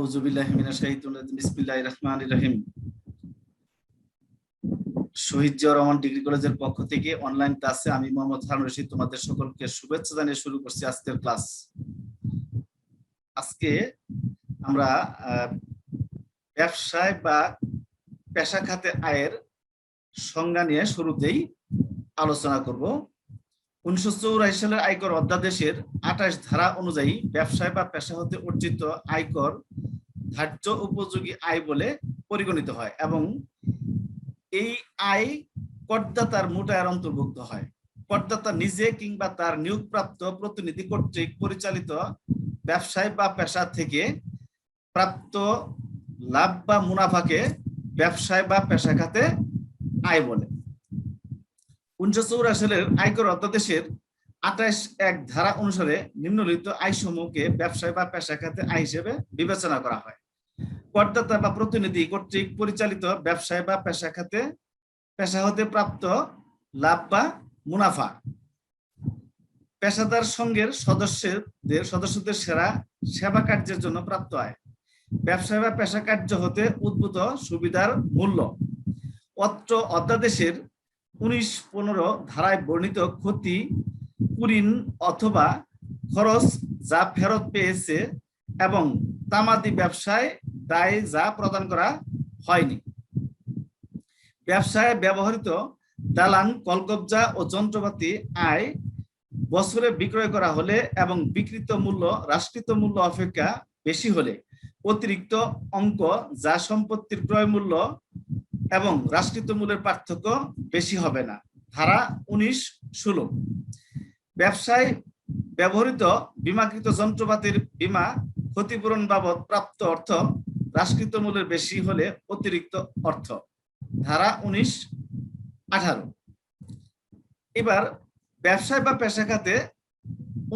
আউযু বিল্লাহি মিনাশ শাইতানির রাজিম বিসমিল্লাহির রহমানির রহিম। শহীদ জিয়াউর রহমান ডিগ্রি কলেজের পক্ষ থেকে অনলাইন ক্লাসে আমি মোহাম্মদ হারুন রশিদ তোমাদের সকলকে শুভেচ্ছা জানিয়ে শুরু করছি আজকের ক্লাস। আজকে আমরা ব্যবসায় বা পেশা খাতে আয়ের সংজ্ঞা নিয়ে শুরুতেই আলোচনা করব। 1984 সালের আয়কর অধ্যাদেশের 28 ধারা অনুযায়ী ব্যবসায় বা পেশা হতে অর্জিত আয়কর ধার্য উপযোগী আয় বলে পরিগণিত হয় এবং এই আয় করদাতার মোট আয়ের অন্তর্ভুক্ত হয়। করদাতা নিজে কিংবা তার নিয়োগপ্রাপ্ত প্রতিনিধি কর্তৃক পরিচালিত ব্যবসায় বা পেশা থেকে প্রাপ্ত লাভ বা মুনাফাকে ব্যবসায় বা পেশা খাতে আয় বলে। 1984 সালের আয়কর অধ্যাদেশের 28(1) ধারা অনুসারে নিম্নলিখিত আয়সমূহকে ব্যবসায় বা পেশা খাতে আয় হিসেবে বিবেচনা করা হয়। করদাতা বা প্রতিনিধি কর্তৃক পরিচালিত ব্যবসায় বা পেশা খাতে পেশা হতে প্রাপ্ত লাভ বা মুনাফা, পেশাদার সংঘের সদস্যদের সেবা কার্যের জন্য প্রাপ্ত আয়, ব্যবসায় বা পেশা কার্য হতে উদ্ভূত সুবিধার মূল্য। অত্র অধ্যাদেশের 19-15 ধারায় বর্ণিত ক্ষতি, কুঋণ অথবা খরচ যা ফেরত পেয়েছে এবং তামাদি ব্যবসায় দায় যা প্রদান করা হয়নি। ব্যবসায় ব্যবহৃত দালান, কলকবজা ও যন্ত্রপাতি আয় বছরে বিক্রয় করা হলে এবং বিক্রিত মূল্য রাষ্ট্রীয় মূল্য অপেক্ষা বেশি হলে অতিরিক্ত অঙ্ক যা সম্পত্তির ক্রয় মূল্য এবং রাষ্ট্রীয় মূল্যের পার্থক্য বেশি হবে না। ধারা 19-16 ব্যবসায় ব্যবহৃত বীমাকৃত যন্ত্রপাতির বীমা ক্ষতিপূরণ বাবদ প্রাপ্ত অর্থ রাষ্ট্রীয় মূল্যের বেশি হলে অতিরিক্ত অর্থ। ধারা 19-18 এবার ব্যবসায় বা পেশা খাতে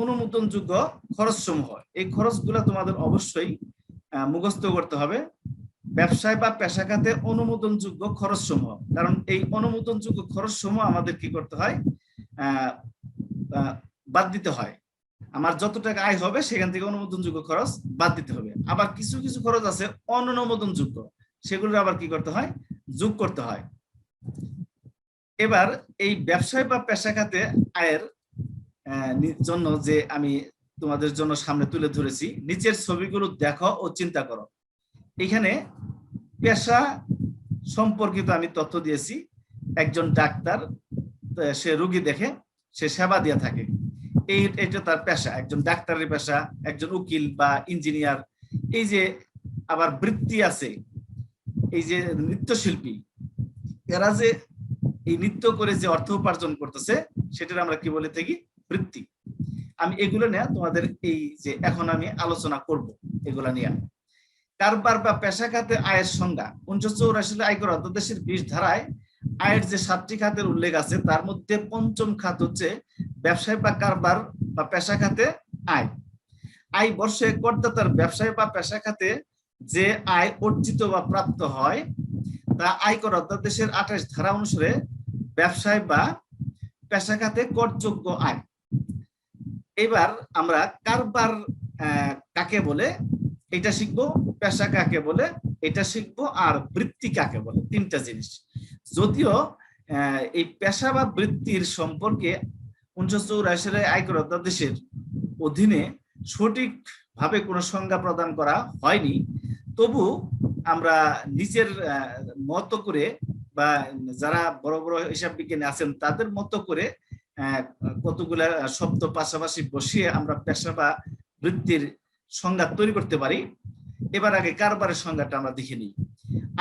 অনুমোদনযোগ্য খরচসমূহ। এই খরচগুলো তোমাদের অবশ্যই মুখস্থ করতে হবে। ব্যবসায় বা পেশা খাতে অনুমোদনযোগ্য খরচসমূহ, কারণ এই অনুমোদনযোগ্য খরচসমূহ আমাদের কি করতে হয়, বাদ দিতে হয়। আমার যত টাকা আয় হবে সেখান থেকে অনুমোদনযোগ্য খরচ বাদ দিতে হবে। আবার কিছু কিছু খরচ আছে অননুমোদনযোগ্য, সেগুলো আবার কি করতে হয়, যোগ করতে হয়। এবার এই ব্যবসায় বা পেশা খাতে আয়ের জন্য যে আমি তোমাদের জন্য সামনে তুলে ধরেছি, নিচের ছবিগুলো দেখো ও চিন্তা করো। এখানে পেশা সম্পর্কিত আমি তথ্য দিয়েছি। একজন ডাক্তার, সে রোগী দেখে, সে সেবা দিয়ে থাকে, এটা তার পেশা, একজন ডাক্তারের পেশা, একজন উকিল বা ইঞ্জিনিয়ার। এই যে আবার বৃত্তি আছে, এই যে নৃত্যশিল্পী, এরা যে এই নৃত্য করে যে অর্থ উপার্জন করতেছে সেটার আমরা কি বলে থাকি, বৃত্তি। আমি এগুলো নিয়ে তোমাদের এই যে এখন আমি আলোচনা করব এগুলা নিয়ে। কারবার বা পেশা খাতে আয়ের সংজ্ঞা 1984 সালে আয়কর অধ্যাদেশের 20 ধারায় আয়ের যে 7টি খাতের উল্লেখ আছে, তার মধ্যে পঞ্চম খাত হচ্ছে ব্যবসায় বা কারবার বা পেশা খাতে আয়। আয় বর্ষে করদাতার ব্যবসায় বা পেশা খাতে যে আয় অর্জিত বা প্রাপ্ত হয় তা আয়কর অধ্যাদেশের 28 ধারা অনুসারে ব্যবসায় বা পেশা খাতে করযোগ্য আয়। এবার আমরা কারবার কাকে বলে এটা শিখবো, পেশা কাকে বলে এটা শিখবো, আর বৃত্তি কাকে বলে, তিনটা জিনিস। যদিও এই পেশা বা বৃত্তির সম্পর্কে 1984 সালে আয়কর অধ্যাদেশের অধীনে সঠিকভাবে কোনো সংজ্ঞা প্রদান করা হয়নি, তবু আমরা নিজের মতো করে বা যারা বড় বড় হিসাব বিজ্ঞানী আছেন তাদের মতো করে কতগুলা শব্দ পাশাপাশি বসিয়ে আমরা পেশা বা বৃত্তির সংজ্ঞা তৈরি করতে পারি। এবার আগে কারবারের সংজ্ঞাটা আমরা দেখে নিই।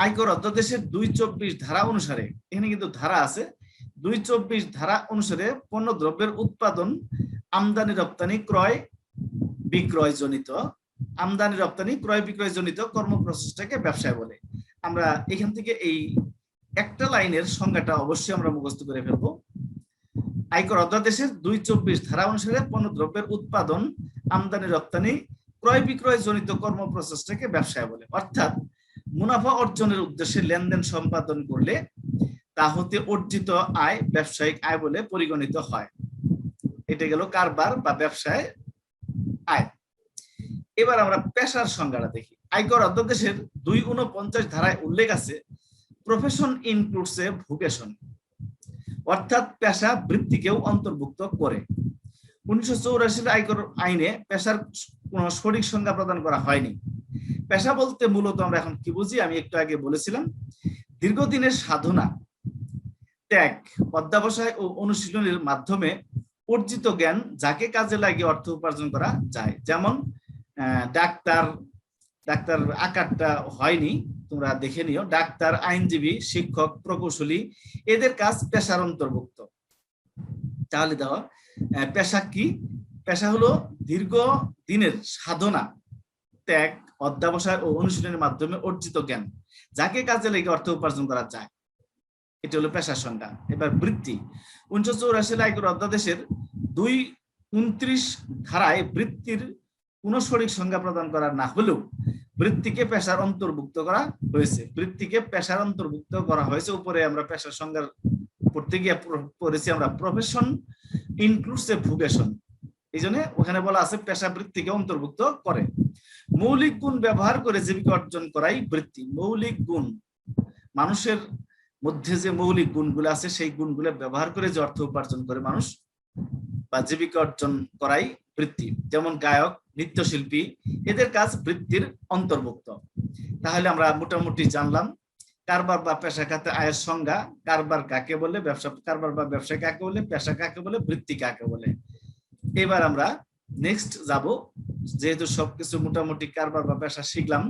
আয়কর অধ্যাদেশের 224 ধারা অনুসারে, এখানে কিন্তু ধারা আছে, 224 ধারা অনুসারে পণ্য দ্রব্যের উৎপাদন, আমদানি রপ্তানি, ক্রয় বিক্রয় জনিত, আমদানি রপ্তানি ক্রয় বিক্রয় জনিত কর্মপ্রচেষ্টাকে ব্যবসায় বলে। আমরা এখান থেকে এই একটা লাইনের সংজ্ঞাটা অবশ্যই আমরা মুখস্থ করে ফেলবো। আয়কর অধ্যাদেশের 224 ধারা অনুসারে পণ্য দ্রব্যের উৎপাদন, আমদানি রপ্তানি, ক্রয় বিক্রয় জনিত কর্মপ্রচেষ্টাকে ব্যবসায় বলে। অর্থাৎ মুনাফা অর্জনের উদ্দেশ্যে লেনদেন সম্পাদন করলে তা হতে অর্জিত আয় ব্যবসায়িক আয় বলে পরিগণিত হয়। এটা গেল কারবার বা ব্যবসায় আয়। এবার আমরা পেশার সংজ্ঞাটা দেখি। আয়কর অধ্যাদেশের 249 ধারায় উল্লেখ আছে প্রফেশন ইনক্লুডস এ ভোকেশন, অর্থাৎ পেশা বৃত্তিকেও অন্তর্ভুক্ত করে। 1984 আয়কর আইনে পেশার কোন সঠিক সংজ্ঞা প্রদান করা হয়নি। পেশা বলতে মূলত আমরা এখন কি বুঝি, আমি একটু আগে বলেছিলাম, দীর্ঘদিনের সাধনা, ত্যাগ, অধ্যবসায় ও অনুশীলনের মাধ্যমে অর্জিত জ্ঞান যাকে কাজে লাগিয়ে অর্থ উপার্জন করা যায়। যেমন ডাক্তার, ডাক্তার আকারটা হয়নি, তোমরা দেখে নিও, ডাক্তার, আইনজীবী, শিক্ষক, প্রকৌশলী, এদের কাজ পেশার অন্তর্ভুক্ত। তাহলে দাও পেশা কি? পেশা হলো দীর্ঘ দিনের সাধনা, ত্যাগ, অধ্যবসায় ও অনুশীলনের মাধ্যমে অর্জিত জ্ঞান যাকে কাজে লেগে অর্থ উপার্জন করা যায়, এটা হলো পেশার সংজ্ঞা। এবার বৃত্তি, 1984 আয়কর অধ্যাদেশের 229 ধারায় বৃত্তির কোন সঠিক সংজ্ঞা প্রদান করা না হলেও বৃত্তিকে পেশার অন্তর্ভুক্ত করা হয়েছে। বৃত্তিকে পেশার অন্তর্ভুক্ত করা হয়েছে। উপরে আমরা পেশার সংজ্ঞা পড়তে গিয়ে পড়েছি আমরা প্রফেশন ইনক্লুডস এ ভোকেশন, এই জন্য ওখানে বলা আছে পেশা বৃত্তিকে অন্তর্ভুক্ত করে। মৌলিক গুণ ব্যবহার করে জীবিকা অর্জন করাই বৃত্তি। মৌলিক গুণ, মানুষের মধ্যে যে মৌলিক গুণগুলো আছে সেই গুণগুলো ব্যবহার করে যে অর্থ উপার্জন করে মানুষ বা জীবিকা অর্জন করাই বৃত্তি। যেমন গায়ক, নৃত্যশিল্পী, এদের কাজ বৃত্তির অন্তর্ভুক্ত। তাহলে আমরা মোটামুটি জানলাম কারবার বা পেশা খাতে আয়ের সংজ্ঞা, কারবার কাকে বলে, ব্যবসা কারবার বা ব্যবসা কাকে বলে, পেশা কাকে বলে, বৃত্তি কাকে বলে। এবার আমরা নেক্সট যাব, যেহেতু সবকিছু মোটামুটি কারবার বা পেশা শিখলাম,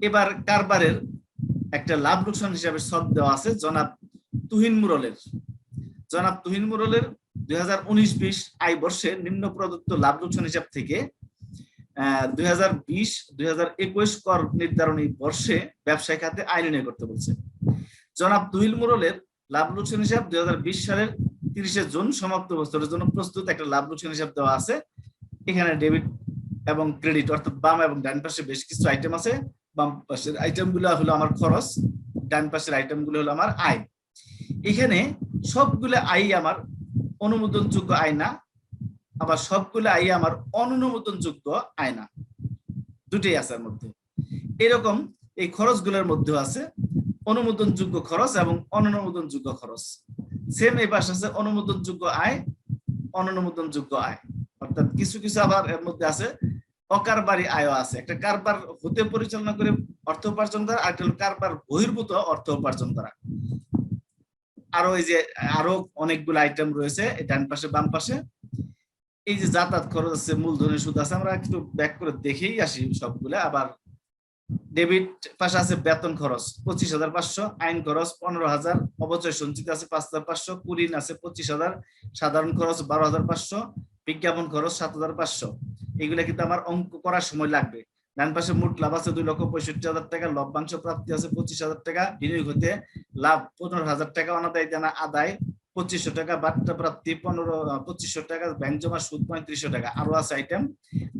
এবার কারবারের একটা লাভ লোকসান হিসাবে সব দেওয়া আছে জনাব তুহিন মুরলের। জনাব তুহিন মুরলের 2019-20 আয় বর্ষে নিম্ন প্রদত্ত লাভ লোকসান হিসাব থেকে 2020-2021 কর নির্ধারণী বর্ষে ব্যবসায় খাতে আয় নির্ণয় করতে বলছে। জনাব তুহিন মুরলের লাভ লোকসান হিসাব 2020 সালের 30 জুন সমাপ্ত বছরের জন্য প্রস্তুত একটা লাভ লোকসান হিসাব দেওয়া আছে। এখানে ডেবিট এবং ক্রেডিট অর্থাৎ বাম এবং ডান পাশে বেশ কিছু আইটেম আছে। বাম পাশের আইটেমগুলো হলো আমার খরচ, ডান পাশের আইটেমগুলো হলো আমার আয়। এখানে সবগুলো আয় আমার অনুমোদনযোগ্য আয় না, আবার সবগুলো আয় আমার অনুমোদনযোগ্য আয় না, দুটোই আছে এর মধ্যে। এরকম এই খরচগুলোর মধ্যে আছে অনুমোদনযোগ্য খরচ এবং অনুমোদনযোগ্য খরচ। সেম এই পাশে আছে অনুমোদনযোগ্য আয়, অনুমোদনযোগ্য আয়, অর্থাৎ কিছু কিছু আবার এর মধ্যে আছে অকারবারি আয়ও আছে। একটা কারবার হতে পরিচালনা করে অর্থ উপার্জন করা, আর একটা কারবার বহির্ভূত অর্থ উপার্জন করা। আরো এই যে আরো অনেকগুলো আইটেম রয়েছে ডান পাশে বাম পাশে। এই যে যাতায়াত খরচ আছে, মূলধনের সুদ আছে, আমরা একটু ব্যাক করে দেখেই আসি সবগুলো। আবার ডেবিট পাশে আছে বেতন খরচ 25,500, আইন খরচ 15,000, অবচয় সঞ্চিত আছে 5,500, কুরিন আছে 25,000, সাধারণ খরচ 12,500, বিজ্ঞাপন খরচ 7,500। এগুলা কিন্তু আমার অঙ্ক করার সময় লাগবে। ডান পাশে মোট লাভ আছে 2,65,000 টাকা, লভ্যাংশ প্রাপ্তি আছে 25,000 টাকা, বিনিয়োগ হতে লাভ 15,000 টাকা, অনাদায়ী দেনা আদায় 2,500 টাকা, বার্তা প্রাপ্তি 2,500 টাকা, ব্যাংক জমা সুদ 3,500 টাকা। আরো আছে আইটেম।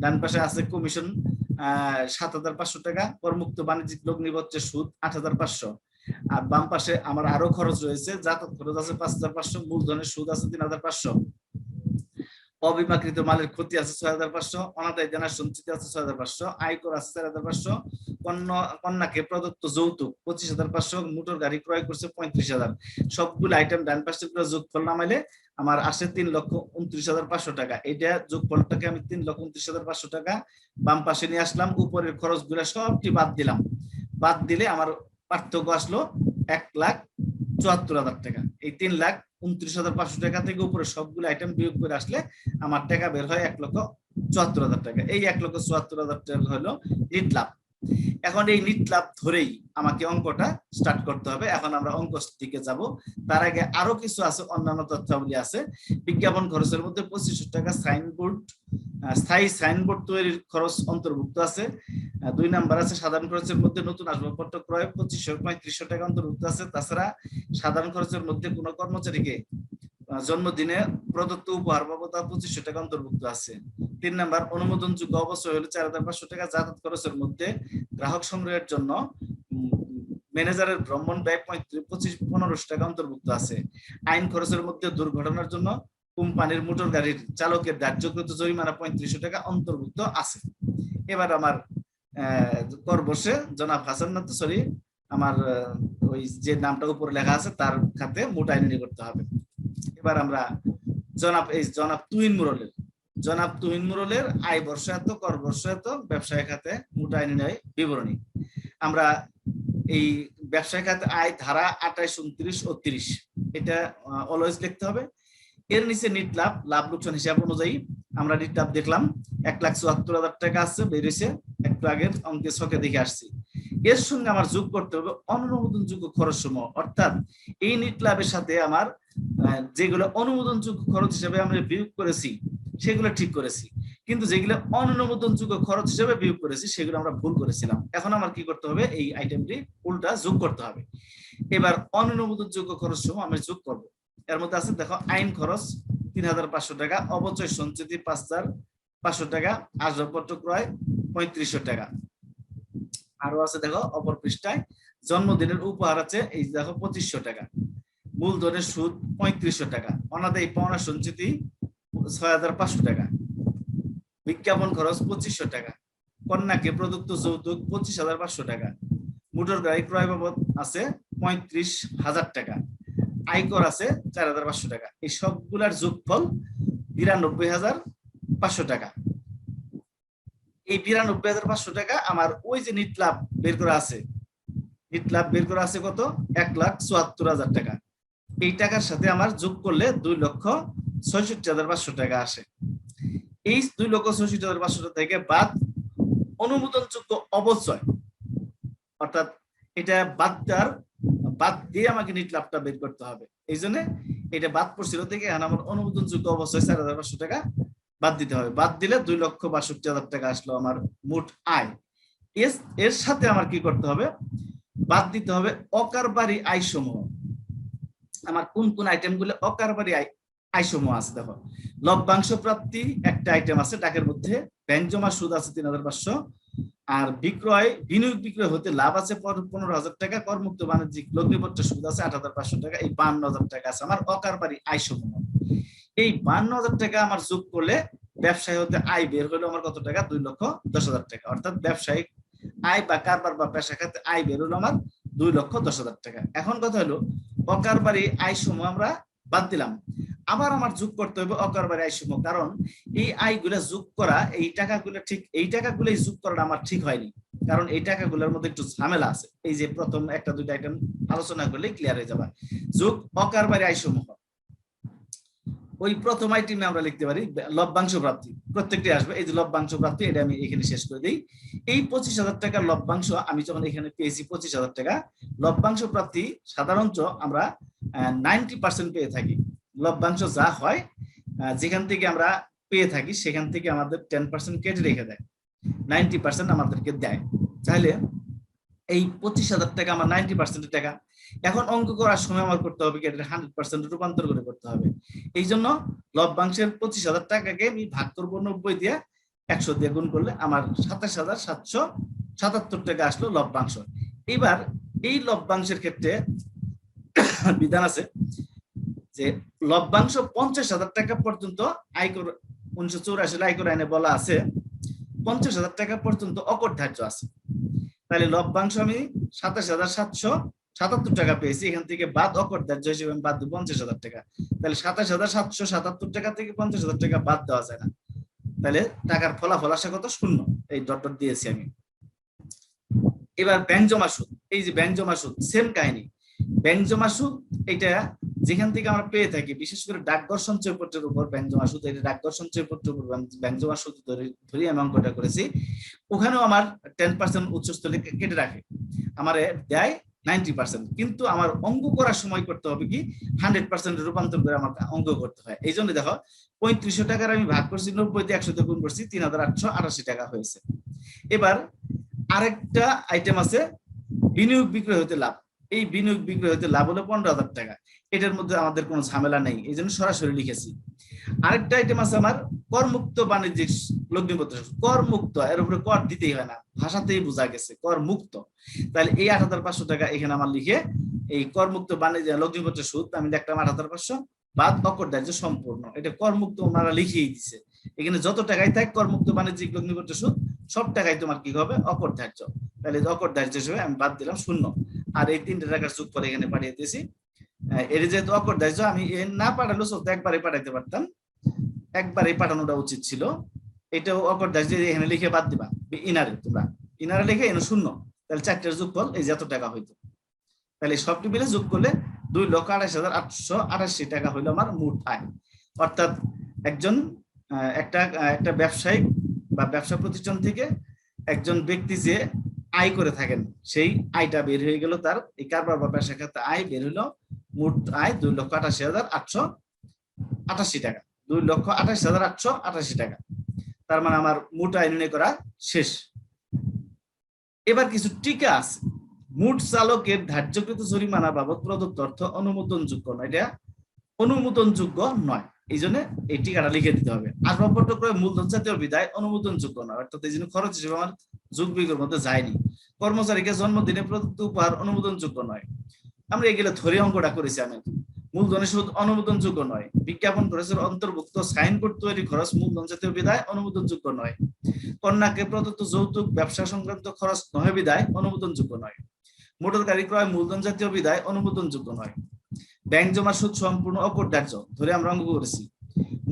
ডান পাশে আছে কমিশন 7,500 টাকা, করমুক্ত বাণিজ্যিক লগ্নিপত্রের সুদ 8,500। আর বাম পাশে আমার আরো খরচ রয়েছে, যাতায়াত খরচ আছে 5,500, মূলধনের সুদ আছে 3,500, অবিমাকৃত মালের ক্ষতি আছে 6,500, অনাদায়ী দেনা সঞ্চিত আছে 6,500, আয়কর আছে 4,500, কন্যাকে প্রদত্ত যৌতুক 25,500, মোটর গাড়ি ক্রয় করছে 35,000। সবগুলো আইটেম ডান পাশে যোগফল নামাইলে আমার আসে 3,29,500 টাকা। এটা যোগফলটাকে আমি 3,29,500 টাকা বাম পাশে নিয়ে আসলাম। উপরের খরচগুলো সবটি বাদ দিলাম, বাদ দিলে আমার পার্থক্য আসলো 1,74,000 টাকা। এই 3,29,500 টাকা থেকে উপরে সবগুলো আইটেম বিয়োগ করে আসলে আমার টাকা বের হয় 1,74,000 টাকা। এই 1,74,000 টাকা হলো নিট লাভ। এখন এই নিট লাভ ধরেই আমাকে অঙ্কটা স্টার্ট করতে হবে। এখন আমরা অঙ্ক দিকে যাব। তার আগে আরো কিছু আছে, অন্যান্য তথ্যাবলী আছে। বিজ্ঞাপন খরচের মধ্যে 2500 টাকা সাইনবোর্ড, স্থায়ী সাইনবোর্ড তৈরির খরচ অন্তর্ভুক্ত আছে। 2 নাম্বার আছে সাধারণ খরচের মধ্যে নতুন আসবাবপত্র ক্রয় 2500 টাকা অন্তর্ভুক্ত আছে। তাছাড়া সাধারণ খরচের মধ্যে কোনো কর্মচারীকে জন্মদিনে প্রদত্ত উপহার বাবদ 2500 টাকা অন্তর্ভুক্ত আছে। 3 নাম্বার অনুমোদনযোগ্য অবশ্যই হলো 4,500 টাকা। যাতায়াত খরচের মধ্যে গ্রাহক সংগ্রহের জন্য ম্যানেজারের ভ্রমণ ব্যয় 1500 টাকা অন্তর্ভুক্ত আছে। আইন খরচের মধ্যে দুর্ঘটনার জন্য কোম্পানির মোটর গাড়ির চালকের ধার্যকৃত জরিমানা 3500 টাকা অন্তর্ভুক্ত আছে। এবার আমার কর বসে জনাব হাসান না, তো সরি, আমার ওই যে নামটা উপরে লেখা আছে তার খাতে মোট আয় নির্ণয় করতে হবে। এবার আমরা জনাব তুহিন মুরলের আয় বর্ষ এত, কর বর্ষ এত, ব্যবসায় খাতে মোট আয় নির্ণয় বিবরণী। আমরা এই ব্যবসায় খাতে আয় ধারা 28, 29 ও 30 এটা অলওয়েজ লিখতে হবে। এর নিচে নিট লাভ, লাভ লোকসান হিসাব অনুযায়ী আমরা নিট লাভ দেখলাম 1,74,000 টাকা আছে, বেরিয়েছে একটু আগের অঙ্কে ছকে দেখে আসছি। এর সঙ্গে আমার যোগ করতে হবে অনুমোদনযোগ্য খরচ সমূহ, অর্থাৎ এই নিট লাভের সাথে আমার যেগুলো অনুমোদনযোগ্য খরচ হিসেবে আমরা বিয়োগ করেছি সেগুলো ঠিক করেছি, কিন্তু যেগুলো অনুমোদনযোগ্য খরচ হিসেবে বিয়োগ করেছি সেগুলো আমরা ভুল করেছিলাম। এখন আমার কি করতে হবে, এই আইটেমটি উল্টা যোগ করতে হবে। এবার অনুমোদনযোগ্য খরচ সমূহ আমি যোগ করব। এর মধ্যে আছে দেখো, আইন খরচ 3,500 টাকা, অবচয় সঞ্চিতি 5,500 টাকা, আসবাবপত্র ক্রয় 3,500 টাকা। আরো আছে দেখো অপর পৃষ্ঠায়, জন্মদিনের উপহার আছে এই দেখো 2,500 টাকা, মূলধনের সুদ 3,500 টাকা, অনাদায়ী পাওনা সঞ্চিতি 6,500 টাকা, বিজ্ঞাপন খরচ 2,500 টাকা, কন্যাকে প্রদত্ত যৌতুক 25,500 টাকা, মোটর গাড়ি ক্রয় বাবদ আছে 35,000 টাকা, আয়কর আছে 4,500 টাকা। এই সবগুলার যোগফল 92,500 টাকা। এই 92,500 টাকা আমার ওই যে নিট লাভ বের করা আছে, নিট লাভ বের করা আছে কত, 1,74,000 টাকা। এই টাকার সাথে আমার যোগ করলে 2,66,500 টাকা আসে। এই 2,66,500 টাকা থেকে বাদ অনুমোদনযোগ্য অবচয়, অর্থাৎ এটা বাদ দিয়ে আমাকে নিট লাভটা বের করতে হবে। এই জন্য এটা বাদ পড়ছিল থেকে আমার অনুমোদনযোগ্য অবচয় 4,500 টাকা বাদ দিতে হবে। বাদ দিলে 2,62,000 টাকা আসলো আমার মোট আয়। এর সাথে আমার কি করতে হবে, বাদ দিতে হবে অকারবারি আয় সমূহ। আমার কোন কোন আইটেম গুলো অকারবারি আয় সমূহ আছে দেখো, লভ্যাংশ প্রাপ্তি একটা আইটেম আছে ডাকের মধ্যে, ব্যাংক জমা সুদ আছে 3,500, আর বিনিয়োগ বিক্রয় হতে লাভ আছে 15,000 টাকা, করমুক্ত বাণিজ্যিক লগ্নিপত্র সুদ আছে 8,500 টাকা। এই 52,000 টাকা আছে আমার অকারবারি আয় সমূহ। এই 52,000 টাকা আমার যোগ করলে ব্যবসায় হতে আয় বের হলো আমার কত টাকা, 2,10,000 টাকা। অর্থাৎ ব্যবসায়িক আয় বা কারবার বা পেশা খাতে আয় বের হলো আমার 2,10,000 টাকা। এখন কথা হলো অকারবারি আয় সমূহ আমরা বাদ দিলাম, আবার আমার যোগ করতে হবে অকারবারি আয় সমূহ, কারণ এই আয়গুলা যোগ করা, এই টাকাগুলো ঠিক এই টাকাগুলোই যোগ করাটা আমার ঠিক হয়নি, কারণ এই টাকাগুলোর মধ্যে একটু ঝামেলা আছে। এই যে প্রথম একটা দুইটা আইটেম আলোচনা করলে ক্লিয়ার হয়ে যাবে। যোগ অকারবারি আয় সমূহ, ওই প্রথম আইটেমে আমরা লিখতে পারি লভ্যাংশ প্রাপ্তি, প্রত্যেকটি আসবে। এই যে লভ্যাংশ প্রাপ্তি, এটা আমি এখানে শেষ করে দিই। এই 25,000 টাকার লভ্যাংশ আমি যখন এখানে পেয়েছি 25,000 টাকা লভ্যাংশ প্রাপ্তি, সাধারণত আমরা 90% পেয়ে থাকি। লভ্যাংশ যা হয় যেখান থেকে আমরা পেয়ে থাকি সেখান থেকে আমাদের 10% কেটে রেখে দেয়, 90% আমাদেরকে দেয়। তাহলে এই 25,000 টাকা আমার 90% টাকা। এখন অঙ্ক করার সময় আমার করতে হবে কি, এটা 100% রূপান্তর করে করতে হবে। এই জন্য লভ্যাংশের 25,000 টাকাকে আমি ভাগ করবো 90 দিয়ে, 100 দিয়ে গুণ করলে আমার 27,777 টাকা আসলো লভ্যাংশ। এবার এই লভ্যাংশের ক্ষেত্রে বিধান আছে যে লভ্যাংশ 50,000 টাকা পর্যন্ত আয়কর, 1984 আয়কর আইনে বলা আছে 50,000 টাকা পর্যন্ত অকর ধার্য আছে। তাহলে লভ্যাংশ আমি 27,777 টাকা পেয়েছি, এখান থেকে বাদ অকর ধার্য হিসেবে আমি বাদ দেব 50,000 টাকা। তাহলে 27,777 টাকা থেকে 50,000 টাকা বাদ দেওয়া যায় না, তাহলে টাকার ফলাফল আসে কত, শূন্য। এই ডট ডট দিয়েছি আমি। এবার ব্যাংক জমা সুদ, এই যে ব্যাংক জমা সুদ সেম কাহিনী। ব্যাংক জমা সুদ এটা যেখান থেকে আমরা পেয়ে থাকি, বিশেষ করে ডাকঘর সঞ্চয়পত্রের উপর ব্যাংক জমা সুদ, এটা ডাকঘর সঞ্চয়পত্রের উপর ব্যাংক জমা সুদ ধরে আমি অঙ্কটা করেছি। ওখানেও আমার 10% উচ্চস্থলে কেটে রাখে, আমার দেয় 90%, কিন্তু আমার অঙ্ক করার সময় করতে হবে কি 100% রূপান্তর করে আমার অঙ্ক করতে হয়। এই জন্য দেখো 3,500 টাকার আমি ভাগ করছি 90 দিয়ে, 100 দিয়ে গুণ করছি, 3,888 টাকা হয়েছে। এবার আরেকটা আইটেম আছে বিনিয়োগ বিক্রয় হতে লাভ। এই বিনিয়োগ বিক্রয় হতে লাভ হলো 15,000 টাকা। এটার মধ্যে আমাদের কোনো ঝামেলা নেই, এই জন্য সরাসরি লিখেছি। আরেকটা আইটেম আছে আমার করমুক্ত বাণিজ্যিক লগ্নিপত্র, কর মুক্ত, এর উপরে কর দিতেই হয় না, ভাষাতেই বোঝা গেছে কর মুক্ত। তাহলে এই 8,500 টাকা এখানে আমার লিখে এই কর মুক্ত বাণিজ্য লগ্নিপত্র সুদ আমি দেখলাম 8,500 বাদ অকর ধার্য সম্পূর্ণ, এটা কর মুক্ত ওনারা লিখিয়ে দিচ্ছে। এখানে যত টাকাই থাক কর মুক্ত বাণিজ্যিক লগ্নিপত্র সুদ সব টাকাই তোমার কি হবে অকরধার্য। তাহলে অকরধার্য হিসেবে আমি বাদ দিলাম 0। আর এই 3টে টাকার যোগফল এখানে পাঠিয়ে দিয়েছি। এর যেহেতু অকরধার্য আমি না পাঠালেও চলতো, একবারে পাঠাইতে পারতাম, একবারে পাঠানোটা উচিত ছিল। এটাও অকরধার্য এখানে লিখে বাদ দিবা ইনারে, তোমরা ইনারে লিখে এনে 0, তাহলে 4টের যোগফল এই যে এত টাকা হইতো। তাহলে সবটি মিলে যোগ করলে 2,28,888 টাকা হইলো আমার মোট আয়। অর্থাৎ একজন একটা ব্যবসায়িক বা ব্যবসা প্রতিষ্ঠান থেকে একজন ব্যক্তি যে আয় করে থাকেন সেই আয়টা বের হয়ে গেল, তার এই কারবার বা ব্যবসা খাতে আয় বের হলো, মোট আয় 2,88,888 টাকা, 2,28,888 টাকা। তার মানে আমার মোট আয় নির্ণয় করা শেষ। এবার কিছু টিকা আছে। মোট চালকের ধার্যকৃত জরিমানা বাবদ প্রদত্ত অর্থ অনুমোদনযোগ্য নয়, এটা অনুমোদনযোগ্য নয়, এই জন্য এই টিকাটা লিখে দিতে হবে। আসবাবপত্র ক্রয় মূলধন জাতীয় বিদায় অনুমোদনযোগ্য নয়, অর্থাৎ এই জন্য খরচ হিসেবে আমার যোগ বিয়োগের মধ্যে যায়নি। কর্মচারীকে জন্মদিনে প্রদত্ত উপহার অনুমোদনযোগ্য নয়, আমরা এগুলো ধরে অঙ্কটা করেছি। আমি মূলধনের সুদ অনুমোদনযোগ্য নয়, বিজ্ঞাপন খরচের অন্তর্ভুক্ত সাইনবোর্ড তৈরি খরচ মূলধন জাতীয় বিদায় অনুমোদনযোগ্য নয়, কন্যাকে প্রদত্ত যৌতুক ব্যবসা সংক্রান্ত খরচ নয় বিদায় অনুমোদনযোগ্য নয়, মোটর গাড়ি ক্রয় মূলধন জাতীয় বিদায় অনুমোদনযোগ্য নয়, ব্যাংক জমার সুদ সম্পূর্ণ অকরধার্য ধরে আমরা অঙ্ক করেছি।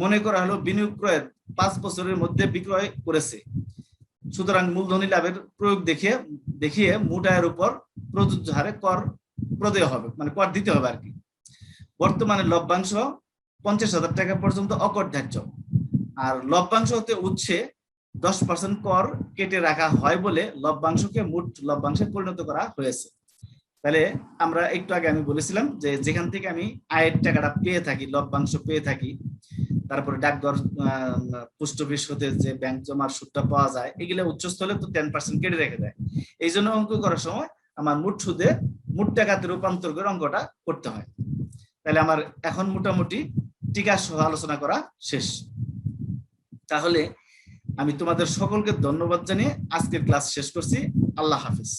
মনে করা হলো বিনিয়োগ ক্রয়ের 5 বছরের মধ্যে বিক্রয় করেছে, সুতরাং মূলধনী লাভের প্রয়োগ দেখিয়ে মোট আয়ের উপর প্রযোজ্য হারে কর প্রদেয় হবে, মানে কর দিতে হবে আর কি। বর্তমানে লভ্যাংশ 50,000 টাকা পর্যন্ত অকরধার্য, আর লভ্যাংশ হতে উচ্ছে 10% কর কেটে রাখা হয় বলে লভ্যাংশকে মোট লভ্যাংশে পরিণত করা হয়েছে। তাহলে আমরা একটু আগে আমি বলেছিলাম যে যেখান থেকে আমি আয়ের টাকাটা পেয়ে থাকি, লভ্যাংশ পেয়ে থাকি, তারপরে ডাকঘর পোস্ট অফিস হতে যে ব্যাংক জমার সুদটা পাওয়া যায়, এগুলো উচ্চস্থলে তো 10% কেটে রেখে দেয়। এই জন্য অঙ্ক করার সময় আমার মোট সুদে মোট টাকাতে রূপান্তর করে অঙ্কটা করতে হয়। তাহলে আমার এখন মোটামুটি টিকা সহ আলোচনা করা শেষ। তাহলে আমি তোমাদের সকলকে ধন্যবাদ জানিয়ে আজকের ক্লাস শেষ করছি। আল্লাহ হাফিজ।